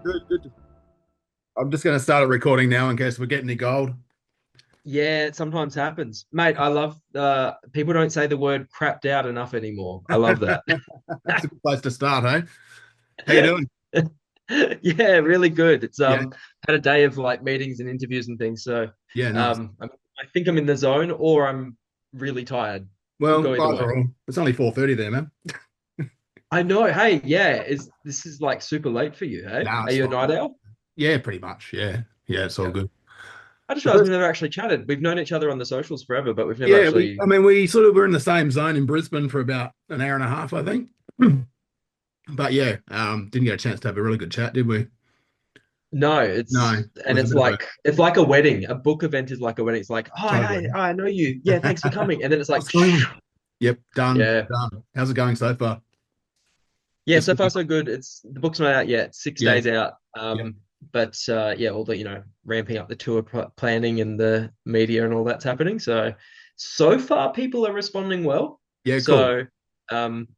Good, good. I'm just going to start a recording now in case we get any gold. Yeah, it sometimes happens. Mate, I love people don't say the word crapped out enough anymore. I love that. That's a good place to start, hey? How you doing? Yeah, really good. It's Yeah, had a day of like meetings and interviews and things. So yeah, nice. I think I'm in the zone or I'm really tired. Could Well, go either way. either or. It's only 4:30 there, man. I know. Hey, yeah, is this is like super late for you, hey? Nah, Are it's you a fine. night owl? Yeah, pretty much. Yeah, yeah, it's all Yeah. good. I just The realized we've first, never actually chatted. We've known each other on the socials forever, but we've never yeah, actually. we sort of were in the same zone in Brisbane for about an hour and a half, I think. But yeah, didn't get a chance to have a really good chat, did we? No, No, it and was a bit of a it's like a wedding. A book event is like a wedding. It's like, oh, hey, totally. I know you. Yeah, thanks for coming. And then it's like, What's going on? Yep, done, yeah, done. How's it going so far? yeah. Just So far, so good. It's the book's not out yet. Six yeah, days out. yeah. But yeah, all the ramping up the tour planning and the media and all that's happening. So far, people are responding well. Yeah, cool. So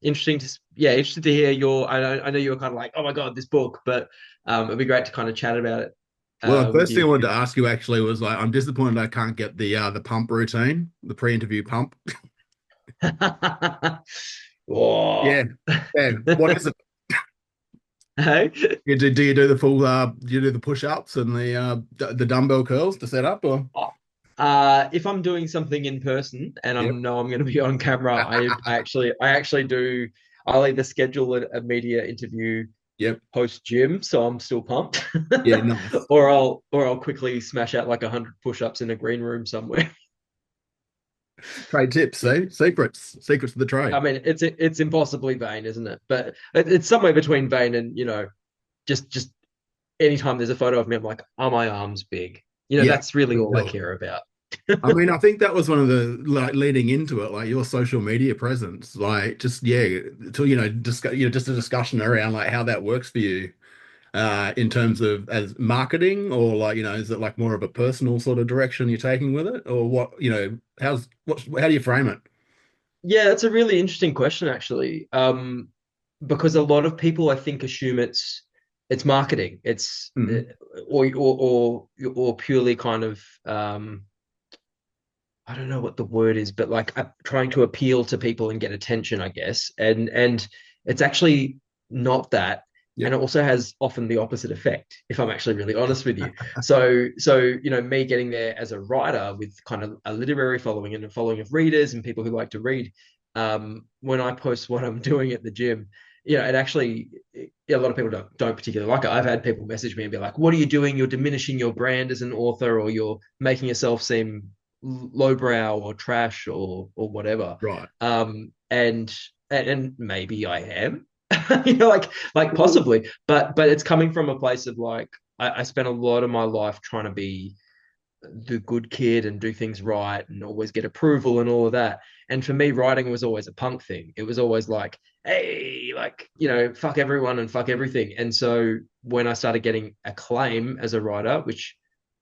interesting to yeah, interested to hear your. I know you were kind of like, oh my god, this book, but it'd be great to kind of chat about it Well, the with first thing I you. wanted to ask you actually was like, I'm disappointed I can't get the pump routine, the pre-interview pump. Whoa. Yeah, yeah. What is it? Hey? Do you do the full do you do the push-ups and the dumbbell curls to set up or? If I'm doing something in person and I Yep. know I'm going to be on camera, I actually do. I'll either schedule a media interview Yep. post gym, so I'm still pumped, Yeah, nice. or I'll quickly smash out like 100 push-ups in a green room somewhere. Trade tips, see? Secrets of the trade. I mean, it's impossibly vain, isn't it? But it's somewhere between vain and just anytime there's a photo of me, I'm like, are my arms big? Yeah, That's really for all I sure. care about. I mean, I think that was one of the like leading into it, like your social media presence, like just yeah, to discuss, just a discussion around like how that works for you, in terms of as marketing, or like is it like more of a personal sort of direction you're taking with it, or what, how do you frame it? Yeah, that's a really interesting question, actually. Because a lot of people, I think, assume it's marketing. It's Mm. or purely kind of I don't know what the word is, but like trying to appeal to people and get attention, I guess. And it's actually not that. And Yep. it also has often the opposite effect, if I'm actually really honest with you. So me getting there as a writer with kind of a literary following and a following of readers and people who like to read, when I post what I'm doing at the gym, it actually a lot of people don't particularly like it. I've had people message me and be like, "What are you doing? You're diminishing your brand as an author, or you're making yourself seem lowbrow or trash or whatever." Right. And maybe I am, like possibly, but it's coming from a place of like I spent a lot of my life trying to be the good kid and do things right and always get approval and all of that. And for me, writing was always a punk thing. It was always like, hey, like, fuck everyone and fuck everything. And so when I started getting acclaim as a writer, which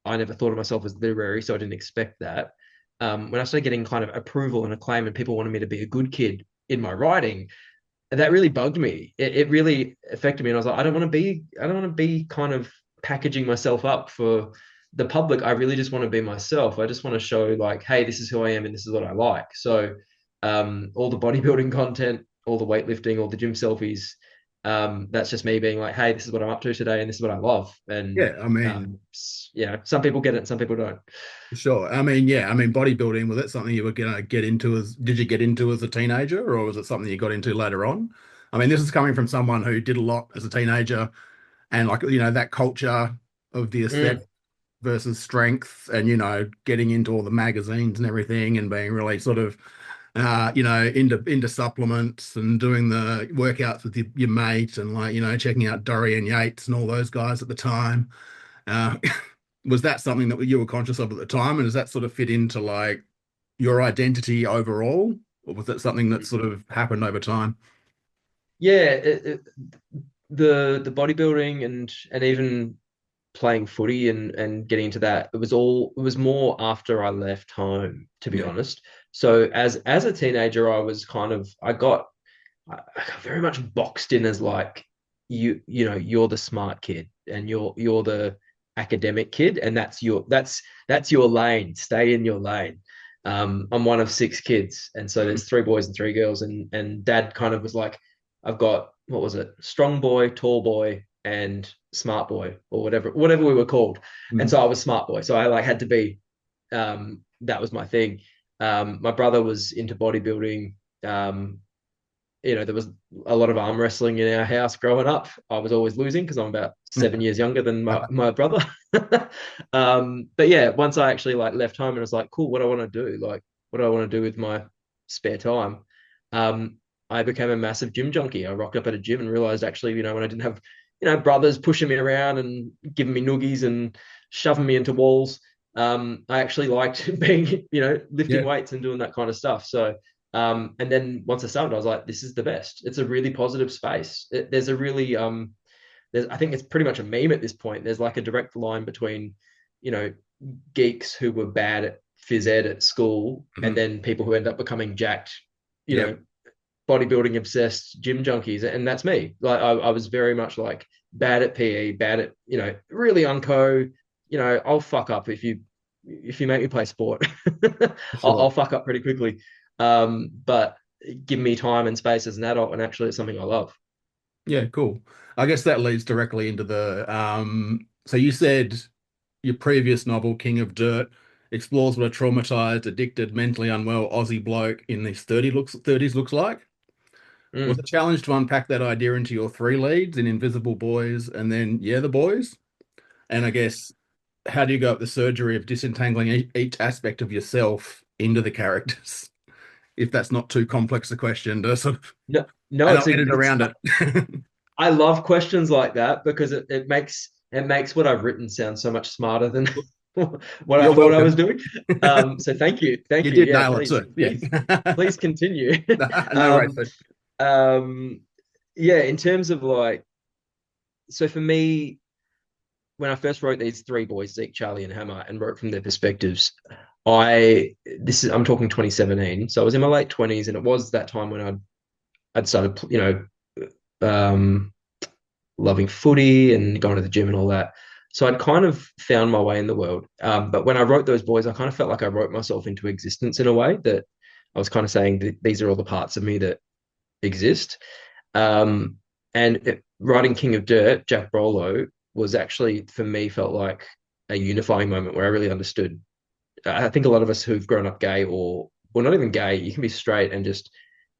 I never thought of myself as literary, so I didn't expect that. When I started getting kind of approval and acclaim and people wanted me to be a good kid in my writing, that really bugged me. It really affected me. And I was like, I don't want to be kind of packaging myself up for the public. I really just want to be myself. I just want to show like, hey, this is who I am and this is what I like. So all the bodybuilding content, all the weightlifting, all the gym selfies, that's just me being like, hey, this is what I'm up to today and this is what I love. And Yeah, I mean, um, some people get it and some people don't. sure. I mean, yeah, I mean, bodybuilding, was it something you were gonna get into did you get into as a teenager, or was it something you got into later on? I mean, this is coming from someone who did a lot as a teenager, and like, that culture of the aesthetic Mm. versus strength, and getting into all the magazines and everything, and being really sort of into supplements and doing the workouts with your mate, and like, checking out Dorian Yates and all those guys at the time. uh was that something that you were conscious of at the time, and does that sort of fit into like your identity overall, or was that something that sort of happened over time? Yeah, the bodybuilding and even playing footy and getting into that, it was more after I left home, to be Yeah. honest. So as a teenager, I got very much boxed in as like you're the smart kid. and you're the academic kid, and that's your lane. Stay in your lane. I'm one of six kids, and so there's three boys and three girls, and dad kind of was like, I've got, what was it, strong boy, tall boy, and smart boy, or whatever we were called. And Mhm. so I was smart boy, so I like had to be, that was my thing. My brother was into bodybuilding. um there was a lot of arm wrestling in our house growing up. I was always losing because I'm about 7 years younger than my brother. But yeah, once I actually like left home and was like, cool, what do I want to do? Like, what do I want to do with my spare time? Um, I became a massive gym junkie. I rocked up at a gym and realized actually, when I didn't have, brothers pushing me around and giving me noogies and shoving me into walls, I actually liked being, lifting Yeah, weights and doing that kind of stuff. So and then once I started, I was like, this is the best. It's a really positive space. There's a really, I think it's pretty much a meme at this point. There's like a direct line between, you know, geeks who were bad at phys ed at school and mhm. then people who end up becoming jacked, you Yeah, know, bodybuilding obsessed gym junkies. And that's me. Like, I was very much like bad at PE, bad at, really unco, I'll fuck up if you make me play sport. for I'll sure. fuck up pretty quickly. But give me time and space as an adult, and actually, it's something I love. Yeah, cool. I guess that leads directly into the so you said your previous novel, King of Dirt, explores what a traumatized, addicted, mentally unwell Aussie bloke in his 30s looks like. Was Mm. a challenge to unpack that idea into your three leads in Invisible Boys and then Yeah, the Boys. And I guess how do you go up the surgery of disentangling each aspect of yourself into the characters? If that's not too complex a question to sort of, No, no, and it's I'll a edit it's. around it. I love questions like that because it makes what I've written sound so much smarter than what I You're thought I was welcome. doing. So thank You you. did Yeah, nail it please, too. Yeah. please continue. No worries. um, um, yeah, in terms of like, so for me, when I first wrote these three boys, Zeke, Charlie, and Hammer, and wrote from their perspectives, I'm talking 2017, so I was in my late 20s, and it was that time when I'd started, um, loving footy and going to the gym and all that. So I'd kind of found my way in the world. But when I wrote those boys, I kind of felt like I wrote myself into existence in a way that I was kind of saying that these are all the parts of me that exist. Um, writing King of Dirt, Jack Brolo, was actually for me felt like a unifying moment where I really understood. I think a lot of us who've grown up gay or well, not even gay, you can be straight and just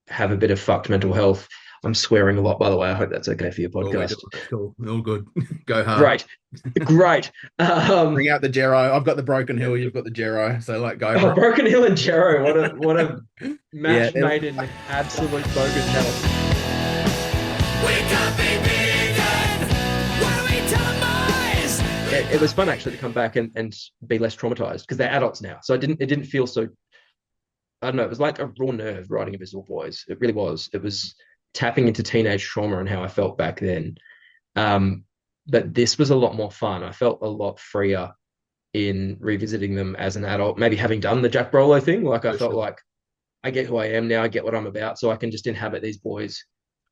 have a bit of fucked mental health. I'm swearing a lot, by the way. I hope that's okay for your Well, we do podcast. it. Cool. All good. Go hard. Great, great. Bring out the Jero. I've got the Broken Hill. You've got the Jero. So like, go for Oh, Broken Hill and Jero, what a it. Yeah. match made in absolute bogus hell. We can't be beaten when we telemise. It was fun actually to come back and be less traumatized because they're adults now. So it didn't feel so. I don't know. It was like a raw nerve writing Invisible Boys. It really was. It was tapping into teenage trauma and how I felt back then. Um, but this was a lot more fun. I felt a lot freer in revisiting them as an adult, maybe having done the Jack Brolo thing. Like I For felt sure. like I get who I am now, I get what I'm about, so I can just inhabit these boys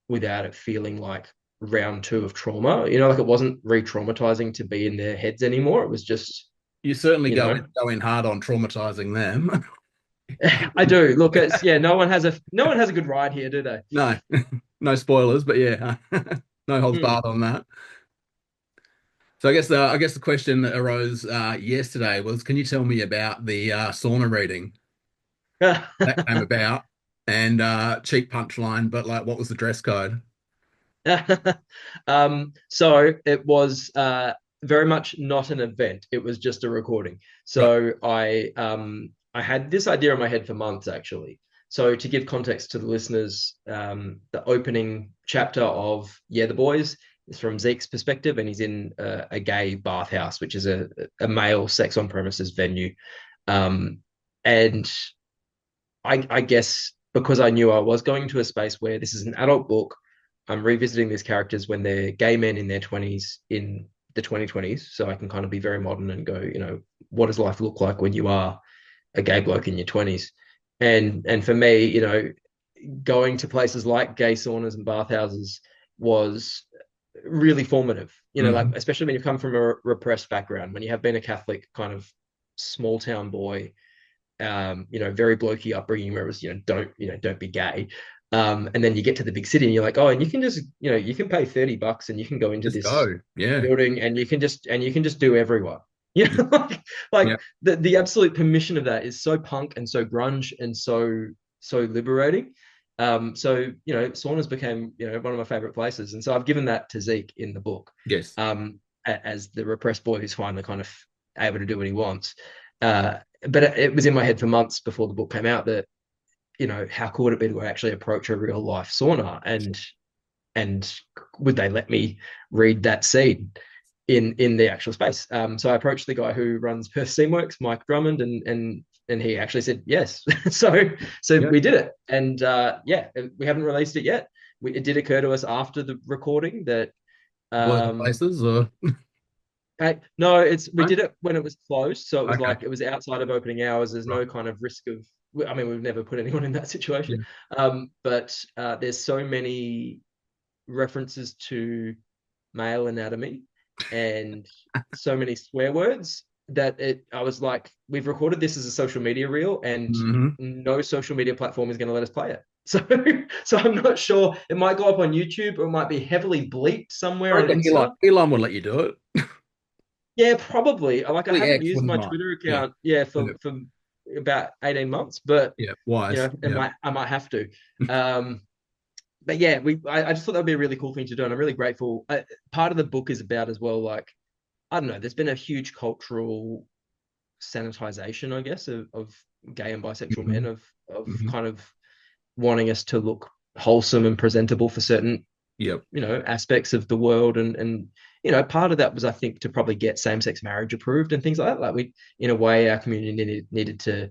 without it feeling like round two of trauma. Like it wasn't re-traumatizing to be in their heads anymore. It was just, You certainly you know, go in hard on traumatizing them. I do. Look, it's yeah, no one has a good ride here, do they? No, no spoilers, but yeah, no holds Mm. barred on that. So I guess the question that arose yesterday was, can you tell me about the sauna reading that came about and cheap punchline, but like, what was the dress code? So it was very much not an event. It was just a recording. Right. So I had this idea in my head for months actually. So to give context to the listeners, the opening chapter of Yeah the Boys is from Zeke's perspective, and he's in a gay bathhouse, which is a male sex on premises venue. Um, and I guess because I knew I was going to a space where this is an adult book, I'm revisiting these characters when they're gay men in their 20s in the 2020s. So I can kind of be very modern and go, what does life look like when you are a gay bloke in your 20s? And for me, going to places like gay saunas and bathhouses was really formative, like Mhm. especially when you come from a repressed background, when you have been a Catholic kind of small town boy, very blokey upbringing where it was, don't be gay. And then you get to the big city and you're like, oh, and you can just, you can pay $30 and you can go into Just this go. Yeah. building and you can just do everyone. Yeah. Like Yeah. the absolute permission of that is so punk and so grunge and so liberating. So saunas became one of my favorite places, and so I've given that to Zeke in the book, Yes. as the repressed boy who's finally kind of able to do what he wants. But it was in my head for months before the book came out that how cool would it be to actually approach a real life sauna, and would they let me read that scene in the actual space? So I approached the guy who runs Perth Steamworks, Mike Drummond, and he actually said yes. so Yeah. we did it, and we haven't released it yet. It did occur to us after the recording that Working um, places or no, we no? did it when it was closed, so it was Okay. like it was outside of opening hours. There's Right. no kind of risk of. I mean, we've never put anyone in that situation, Yeah. but there's so many references to male anatomy and so many swear words that I was like, we've recorded this as a social media reel, and Hmm. no social media platform is going to let us play it. So, so I'm not sure. It might go up on YouTube, or it might be heavily bleeped I somewhere on reckon Elon Insta. Elon will let you do it. Yeah, probably. Like I The haven't X used wouldn't my mind. Twitter Yeah. account, yeah, Yeah. for about 18 months, but Yeah. Wise. and Yeah. I might have to. Um, but yeah, I just thought that would be a really cool thing to do, and I'm really grateful. Part of the book is about as well, like I don't know, there's been a huge cultural sanitization, I guess, of gay and bisexual men, Hmm. of Hmm. kind of wanting us to look wholesome and presentable for certain Yep. aspects of the world, and part of that was, I think, to probably get same-sex marriage approved and things like that. Like we, in a way, our community needed to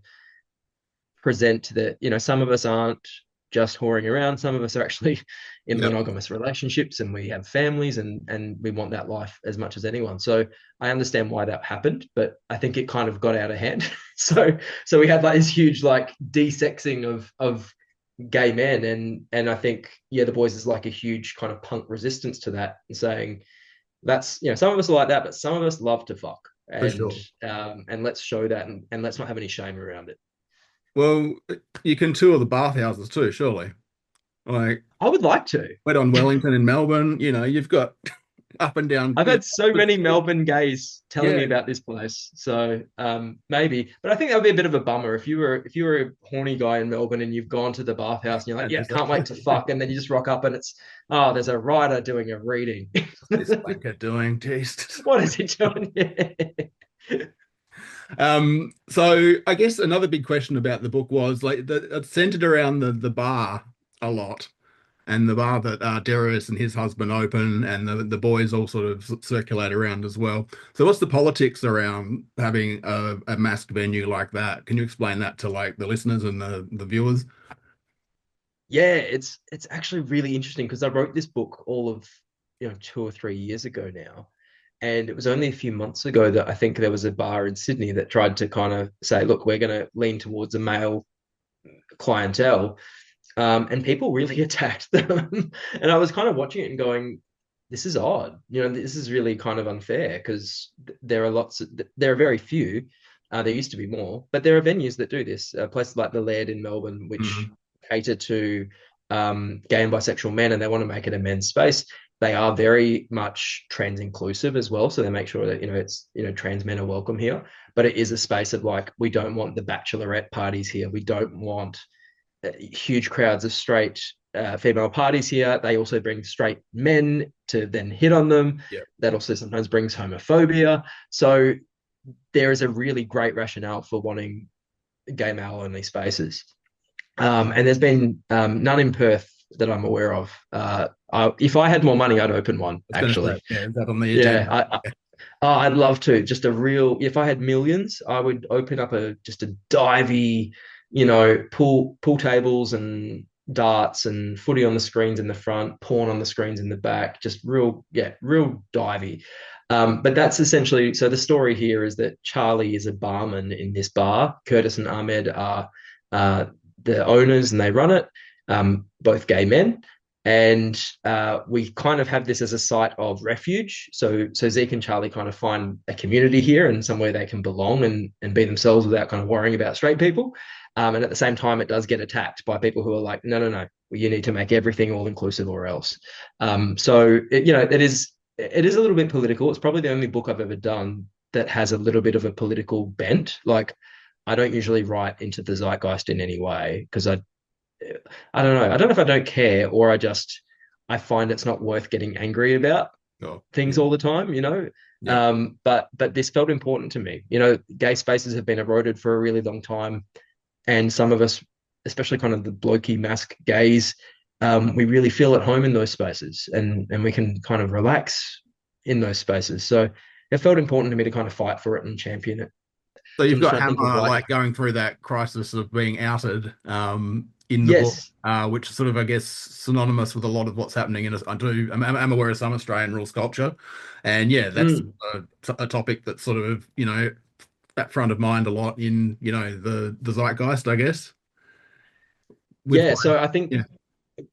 present that some of us aren't just whoring around, some of us are actually in Yep. monogamous relationships, and we have families, and we want that life as much as anyone. So I understand why that happened, but I think it kind of got out of hand. So we had like this huge like desexing of gay men, and I think the boys is like a huge kind of punk resistance to that, and saying that's some of us are like that, but some of us love to fuck, For and sure. let's show that, and let's not have any shame around it. Well, you can tour the bathhouses too, surely. Like I would like to. went on Wellington in Melbourne, you've got up and down, I've had so Oxford many Street. Melbourne gays telling Yeah, me about this place, so maybe. But I think that would be a bit of a bummer if you were a horny guy in Melbourne and you've gone to the bathhouse and you're like, and yeah, there's like, can't wait to fuck, and then you just rock up and it's, oh, there's a writer doing a reading. what's this wanker doing? Jeez. What is he doing? So I guess another big question about the book was like it's centered around the bar a lot, and the bar that Darius and his husband open, and the boys all sort of circulate around as well. So what's the politics around having a masked venue like that? Can you explain that to like the listeners and the viewers? Yeah, it's actually really interesting because I wrote this book all of 2 or 3 years ago now. And it was only a few months ago that I think there was a bar in Sydney that tried to kind of say, look, we're going to lean towards a male clientele. And people really attacked them. And I was kind of watching it and going, this is odd. This is really kind of unfair because there are very few. There used to be more, but there are venues that do this. Places like the Laird in Melbourne, which Mhm. cater to gay and bisexual men, and they want to make it a men's space. They are very much trans inclusive as well, so they make sure that it's trans men are welcome here. But it is a space of like, we don't want the bachelorette parties here. We don't want huge crowds of straight female parties here. They also bring straight men to then hit on them. Yeah. That also sometimes brings homophobia. So there is a really great rationale for wanting gay male only spaces. And there's been none in Perth that I'm aware of. If I had more money, I'd open one, I was going to say, actually. yeah, is that on the Yeah, agenda? I'd love to. Just a real, if I had millions, I would open up just a divey, pool tables and darts and footy on the screens in the front, porn on the screens in the back. Just real, yeah, real divey. But that's essentially, so the story here is that Charlie is a barman in this bar. Curtis and Ahmed are uh, the owners and they run it, both gay men. And we kind of have this as a site of refuge. So Zeke and Charlie kind of find a community here and somewhere they can belong and be themselves without kind of worrying about straight people. And at the same time, it does get attacked by people who are like, no, no, no, you need to make everything all inclusive or else. So it is a little bit political. It's probably the only book I've ever done that has a little bit of a political bent. Like, I don't usually write into the zeitgeist in any way because I don't know. I don't know if I don't care or I find it's not worth getting angry about Oh, things yeah, all the time, you know. yeah. But this felt important to me. You know, gay spaces have been eroded for a really long time, and some of us, especially kind of the blokey mask gays, we really feel at home in those spaces, and we can kind of relax in those spaces. So it felt important to me to kind of fight for it and champion it. So So you've I'm just got trying to think of Hammer like, like going through that crisis of being outed in the book, yes, which is sort of, I guess, synonymous with a lot of what's happening in. I'm aware of some Australian rules culture, and yeah, that's mm, a topic that's sort of at front of mind a lot in the zeitgeist, I guess. With yeah. So I yeah, think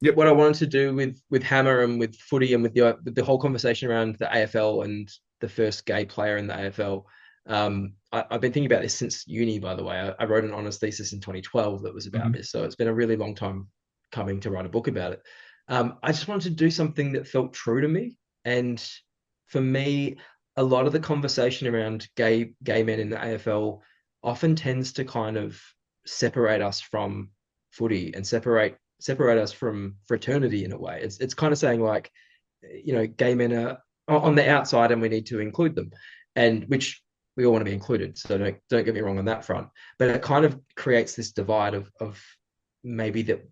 yep. what I wanted to do with Hammer and with footy and with the whole conversation around the AFL and the first gay player in the AFL. I've been thinking about this since uni, by the way. I wrote an honours thesis in 2012 that was about Mhm. this, so it's been a really long time coming to write a book about it. I just wanted to do something that felt true to me, and for me, a lot of the conversation around gay men in the AFL often tends to kind of separate us from footy and separate us from fraternity in a way. It's kind of saying like, you know, gay men are on the outside and we need to include them, and which we all want to be included. So don't get me wrong on that front, but it kind of creates this divide of maybe that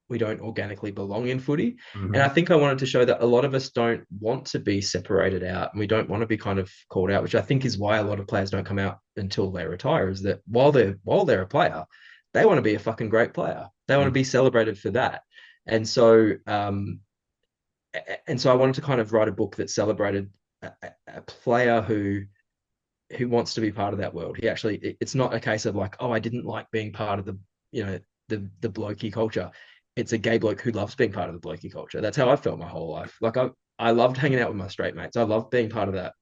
we don't organically belong in footy. And I Mhm. think I wanted to show that a lot of us don't want to be separated out and we don't want to be kind of called out, which I think is why a lot of players don't come out until they retire, is that while they're a player, they want to be a fucking great player. They want to Mhm. be celebrated for that. And so and so I wanted to kind of write a book that celebrated a player who wants to be part of that world. It's not a case of like, oh, I didn't like being part of the blokey culture. It's a gay bloke who loves being part of the blokey culture. That's how I felt my whole life. Like I loved hanging out with my straight mates. I loved being part of that,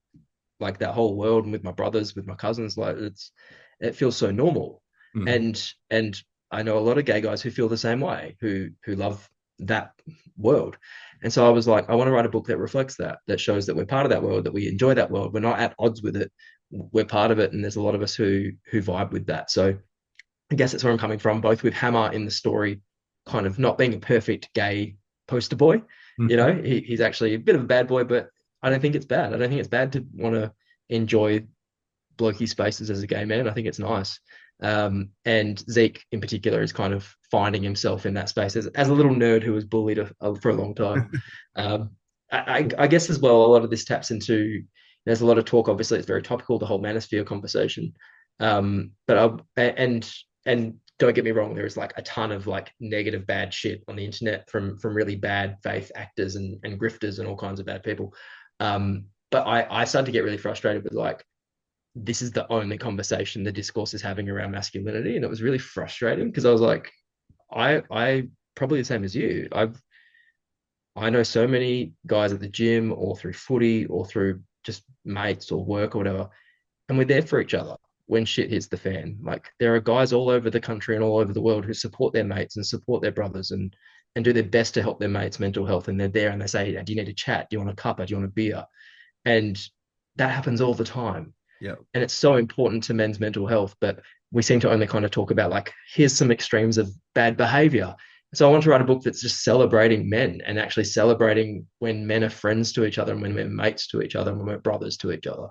like that whole world, and with my brothers, with my cousins. Like it feels so normal. Mhm. And I know a lot of gay guys who feel the same way, who love that world. And so I was like, I want to write a book that reflects that, that shows that we're part of that world, that we enjoy that world. We're not at odds with it. We're part of it. And there's a lot of us who vibe with that. So I guess that's where I'm coming from, both with Hammer in the story, kind of not being a perfect gay poster boy. You Mhm. know, he's actually a bit of a bad boy, but I don't think it's bad. I don't think it's bad to want to enjoy blokey spaces as a gay man. I think it's nice. And Zeke in particular is kind of finding himself in that space as a little nerd who was bullied for a long time. Um, I guess as well, a lot of this taps into, there's a lot of talk, obviously it's very topical, the whole manosphere conversation. And don't get me wrong, there is like a ton of like negative, bad shit on the internet from really bad faith actors and grifters and all kinds of bad people. But I started to get really frustrated with like, this is the only conversation the discourse is having around masculinity. And it was really frustrating because I was like, I probably the same as you. I know so many guys at the gym or through footy or through just mates or work or whatever, and we're there for each other when shit hits the fan. Like there are guys all over the country and all over the world who support their mates and support their brothers and do their best to help their mates' mental health. And they're there and they say, do you need a chat? Do you want a cuppa? Do you want a beer? And that happens all the time. Yeah. And it's so important to men's mental health, but we seem to only kind of talk about like, here's some extremes of bad behavior. So I want to write a book that's just celebrating men and actually celebrating when men are friends to each other and when we're mates to each other and when we're brothers to each other.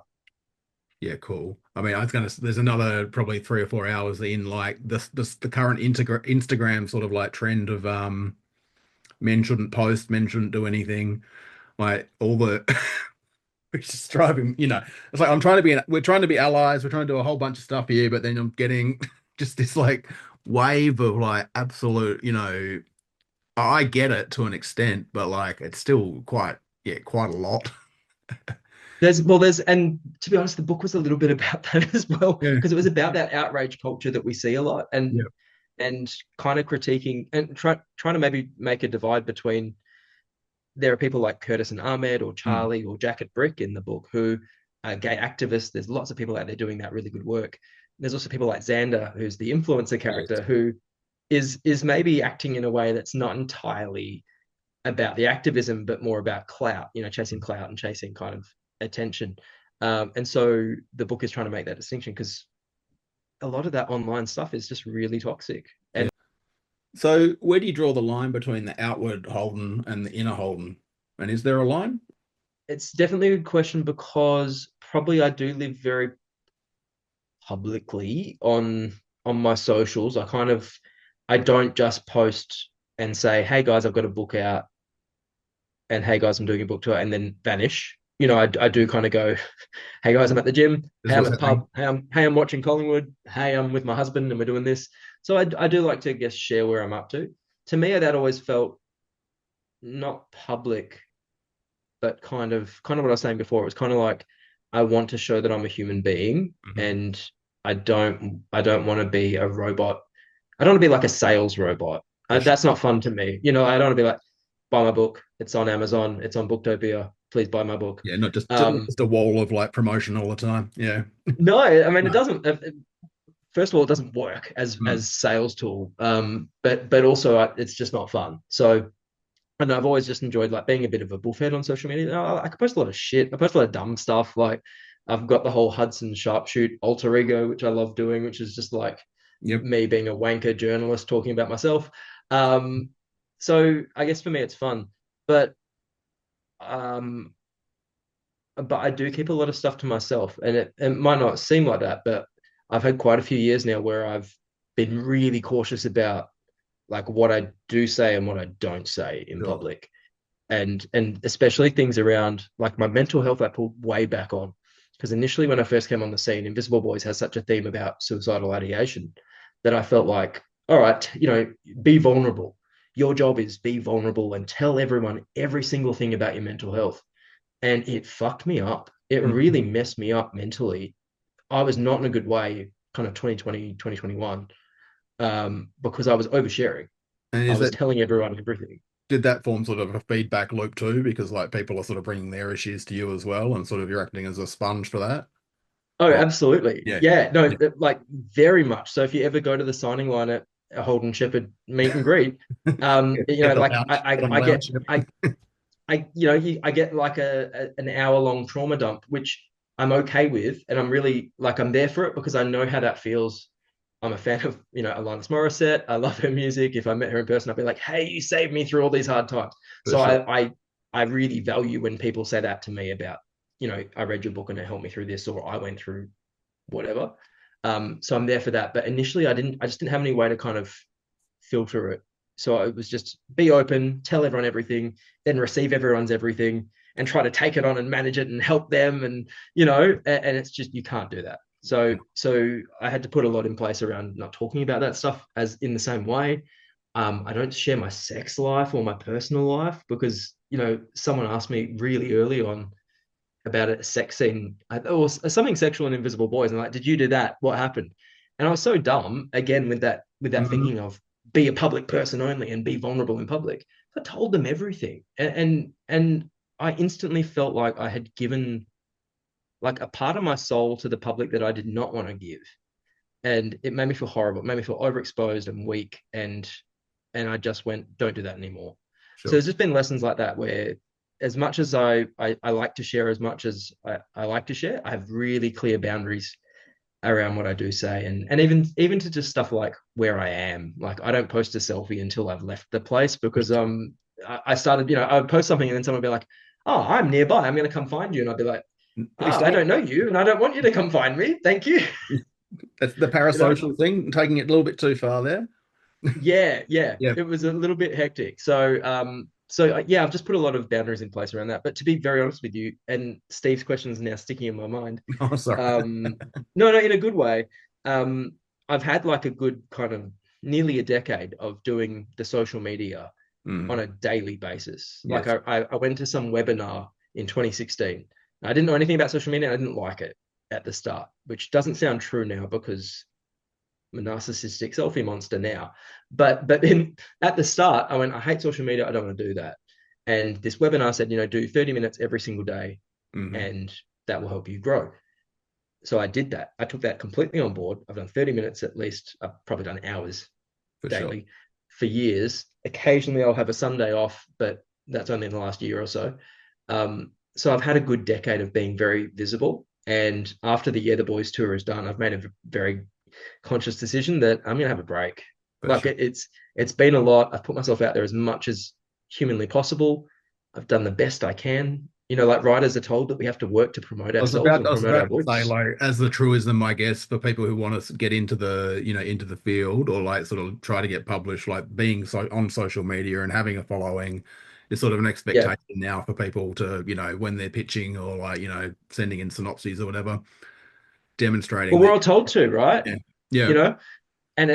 Yeah, cool. I mean, I was gonna. There's another probably 3 or 4 hours in like the current Instagram sort of like trend of men shouldn't post, men shouldn't do anything, like all the which is driving. It's like we're trying to be allies, we're trying to do a whole bunch of stuff here, but then I'm getting just this like wave of like absolute. I get it to an extent, but like it's still quite a lot. And to be honest, the book was a little bit about that as well, Yeah. because it was about that outrage culture that we see a lot. And Yeah. and kind of critiquing and trying to maybe make a divide between, there are people like Curtis and Ahmed or Mm. Charlie or Jacket Brick in the book who are gay activists. There's lots of people out there doing that really good work. There's also people like Xander, who's the influencer character, Yes. who is maybe acting in a way that's not entirely about the activism, but more about clout, chasing clout and chasing kind of attention. And so the book is trying to make that distinction, because a lot of that online stuff is just really toxic. Yeah. And So where do you draw the line between the outward Holden and the inner Holden? And is there a line? it's definitely a good question, because probably I do live very publicly on my socials. I don't just post and say, "Hey guys, I've got a book out," and "Hey guys, I'm doing a book tour," and then vanish. I do kind of go, "Hey guys, I'm at the gym. This is Hey, I'm what's at the happening. pub. Hey, I'm watching Collingwood. Hey, I'm with my husband and we're doing this." So I do like to, I guess, share where I'm up to. To me, that always felt not public, but kind of what I was saying before. It was kind of like, I want to show that I'm a human being, Mhm. and I don't want to be a robot. I don't want to be like a sales robot. For sure. That's not fun to me. I don't want to be like, buy my book. It's on Amazon. It's on Booktopia. Please buy my book. Yeah, not Um, just a wall of like promotion all the time. Yeah. no, I mean it No. doesn't. First of all, it doesn't work Mm. as sales tool. But also it's just not fun. So, and I've always just enjoyed like being a bit of a bullhead on social media. I can post a lot of shit. I post a lot of dumb stuff. Like, I've got the whole Hudson Sharpshoot alter ego, which I love doing, which is just like Yep. me being a wanker journalist talking about myself. Um, so I guess for me it's fun, but um, but I do keep a lot of stuff to myself, and it might not seem like that, but I've had quite a few years now where I've been really cautious about like what I do say and what I don't say in Sure. public, and especially things around like my mental health. I pulled way back on, because initially when I first came on the scene, Invisible Boys has such a theme about suicidal ideation that I felt like, all right, be vulnerable. Your job is be vulnerable and tell everyone every single thing about your mental health. And it fucked me up. It Mhm. really messed me up mentally. I was not in a good way, kind of 2020, 2021, because I was oversharing. And I is was that telling everyone everything. did that form sort of a feedback loop too? Because like people are sort of bringing their issues to you as well, and sort of you're acting as a sponge for that. Oh, Or absolutely. yeah, Yeah, no, yeah. like very much. So if you ever go to the signing line at a Holden Sheppard meet and greet, Get the like lounge, get on the I get, lounge. I get like an hour-long trauma dump, which I'm okay with, and I'm really like, I'm there for it because I know how that feels. I'm a fan of, Alanis Morissette. I love her music. If I met her in person, I'd be like, "Hey, you saved me through all these hard times." For So sure. I really value when people say that to me about, I read your book and it helped me through this, or I went through whatever. So I'm there for that. But initially, I just didn't have any way to kind of filter it. So it was just be open, tell everyone everything, then receive everyone's everything, and try to take it on and manage it and help them. And and it's just, you can't do that. So I had to put a lot in place around not talking about that stuff as in the same way. I don't share my sex life or my personal life, because someone asked me really early on about a sex scene or something sexual in Invisible Boys, and like, did you do that? What happened? And I was so dumb again with that Mhm. thinking of be a public person only and be vulnerable in public. I told them everything, and I instantly felt like I had given like a part of my soul to the public that I did not want to give, and it made me feel horrible. It made me feel overexposed and weak, and I just went, don't do that anymore. So Sure. there's just been lessons like that where, as much as I like to share, as much as I like to share, I have really clear boundaries around what I do say, and even to just stuff like where I am. Like, I don't post a selfie until I've left the place, because I started, I would post something and then someone would be like, "Oh, I'm nearby. I'm going to come find you," and I'd be like, Please "Oh, I don't. don't know you, and I don't want you to come find me. Thank you." That's the You know? parasocial thing, taking it a little bit too far there. Yeah, yeah. Yeah. It was a little bit hectic. So yeah, I've just put a lot of boundaries in place around that. But to be very honest with you, and Steve's question is now sticking in my mind. Oh, sorry. No, in a good way. Um, I've had like a good kind of nearly a decade of doing the social media Mm, on a daily basis. Like, yes. I went to some webinar in 2016. I didn't know anything about social media, and I didn't like it at the start, which doesn't sound true now, because I'm a narcissistic selfie monster now. But at the start, I went, I hate social media. I don't want to do that. And this webinar said, do 30 minutes every single day, and that will help you grow. So I did that. I took that completely on board. I've done 30 minutes at least. I've probably done hours daily for years. Occasionally I'll have a Sunday off, but that's only in the last year or so. So I've had a good decade of being very visible. And after the The Boys tour is done, I've made a very conscious decision that I'm going to have a break. It's been a lot. I've put myself out there as much as humanly possible. I've done the best I can. Like writers are told that we have to work to promote ourselves and promote our books. Say, like, as the truism, I guess, for people who want to get into the field, or like sort of try to get published, like being on social media and having a following is sort of an expectation now for people to, when they're pitching or like, sending in synopses or whatever, demonstrating. Well, we're all told to, right? Yeah. And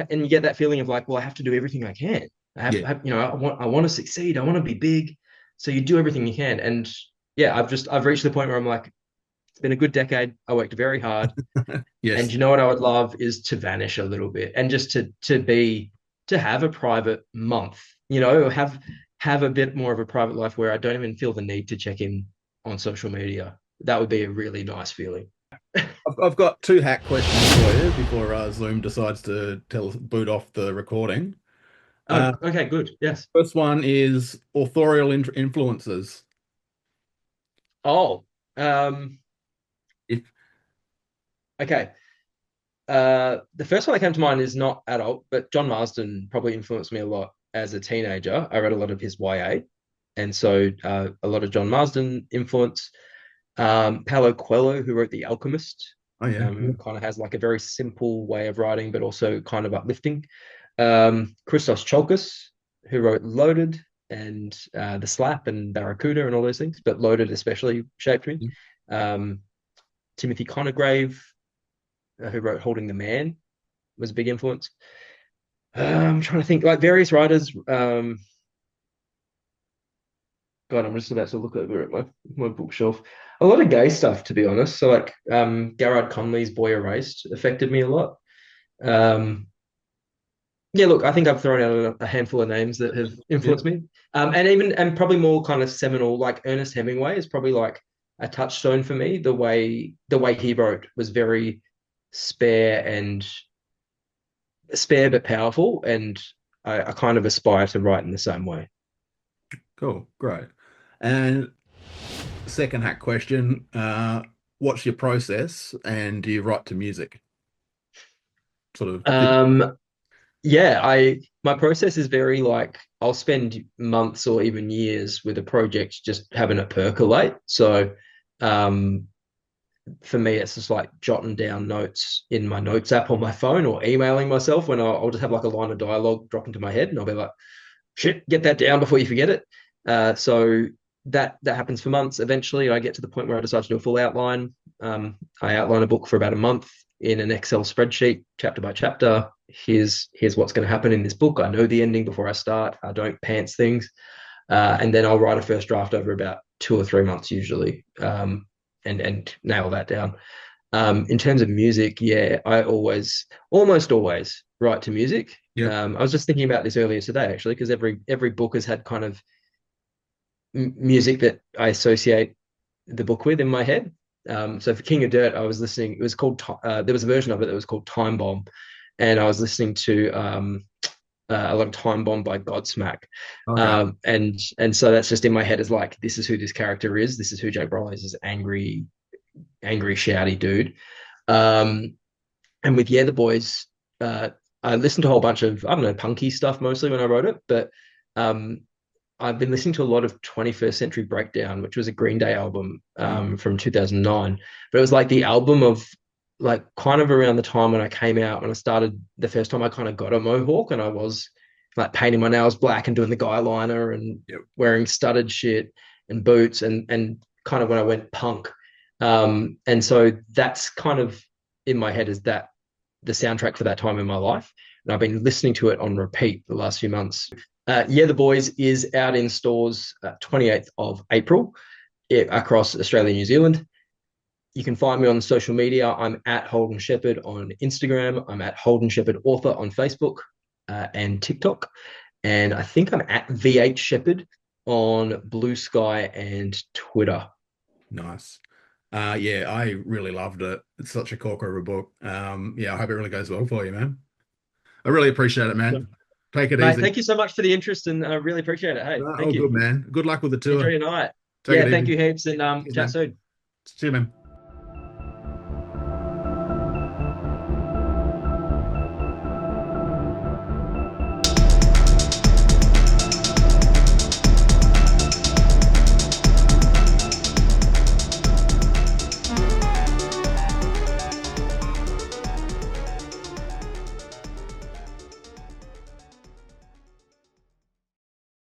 you get that feeling of like, well, I have to do everything I can. I want to succeed. I want to be big. So you do everything you can. And yeah, I've reached the point where I'm like, it's been a good decade. I worked very hard. Yes. And what I would love is to vanish a little bit and just to have a private month, have a bit more of a private life where I don't even feel the need to check in on social media. That would be a really nice feeling. I've got 2 hack questions for you before Zoom decides to boot off the recording. Okay, good. Yes. First one is authorial influences. Okay. The first one that came to mind is not adult, but John Marsden probably influenced me a lot as a teenager. I read a lot of his YA, and so a lot of John Marsden influence. Paulo Coelho, who wrote The Alchemist, kind of has like a very simple way of writing, but also kind of uplifting. Christos Tsiolkas, who wrote Loaded and The Slap and Barracuda and all those things, but Loaded especially shaped me. Timothy Conograve, who wrote Holding the Man, was a big influence. I'm trying to think, like various writers. God, I'm just about to look over at my bookshelf. A lot of gay stuff, to be honest. So like Garrard Conley's Boy Erased affected me a lot. Yeah, look, I think I've thrown out a handful of names that have influenced me. And probably more kind of seminal, like Ernest Hemingway is probably like a touchstone for me. The way he wrote was very spare but powerful, and I kind of aspire to write in the same way. Cool, great. And second hack question, what's your process, and do you write to music? Sort of. My process is very like I'll spend months or even years with a project just having it percolate. So for me, it's just like jotting down notes in my notes app on my phone or emailing myself when I'll just have like a line of dialogue drop into my head and I'll be like, shit, get that down before you forget it. So that happens for months. Eventually I get to the point where I decide to do a full outline. I outline a book for about a month in an Excel spreadsheet, chapter by chapter. Here's what's going to happen in this book. I know the ending before I start. I don't pants things. And then I'll write a first draft over about 2 or 3 months usually, and nail that down. In terms of music, I almost always write to music. I was just thinking about this earlier today, actually, because every book has had kind of music that I associate the book with in my head. So for King of Dirt, I was listening. It was called. There was a version of it that was called Time Bomb, and I was listening to a lot of Time Bomb by Godsmack. Okay. And so that's just in my head as like, this is who this character is. This is who Jake Broll is, this angry, shouty dude. And with The Boys, I listened to a whole bunch of, I don't know, punky stuff mostly when I wrote it, but I've been listening to a lot of 21st Century Breakdown, which was a Green Day album from 2009. But it was like the album of like kind of around the time when I came out, when I started the first time I kind of got a mohawk and I was like painting my nails black and doing the guy liner and wearing studded shit and boots and kind of when I went punk. And so that's kind of in my head is that the soundtrack for that time in my life. And I've been listening to it on repeat the last few months. The Boys is out in stores 28th of April across Australia and New Zealand. You can find me on social media. I'm at Holden Sheppard on Instagram. I'm at Holden Sheppard Author on Facebook and TikTok. And I think I'm at VH Shepherd on Blue Sky and Twitter. Nice. Yeah, I really loved it. It's such a corker of a book. Yeah, I hope it really goes well for you, man. I really appreciate it, man. Take it Mate, easy. thank you so much for the interest, and I really appreciate it. Hey, No, thank all you. good, man. Good luck with the Enjoy tour. your night. Take Yeah, it thank easy. you heaps, and Cheers, chat man. soon. See you, man.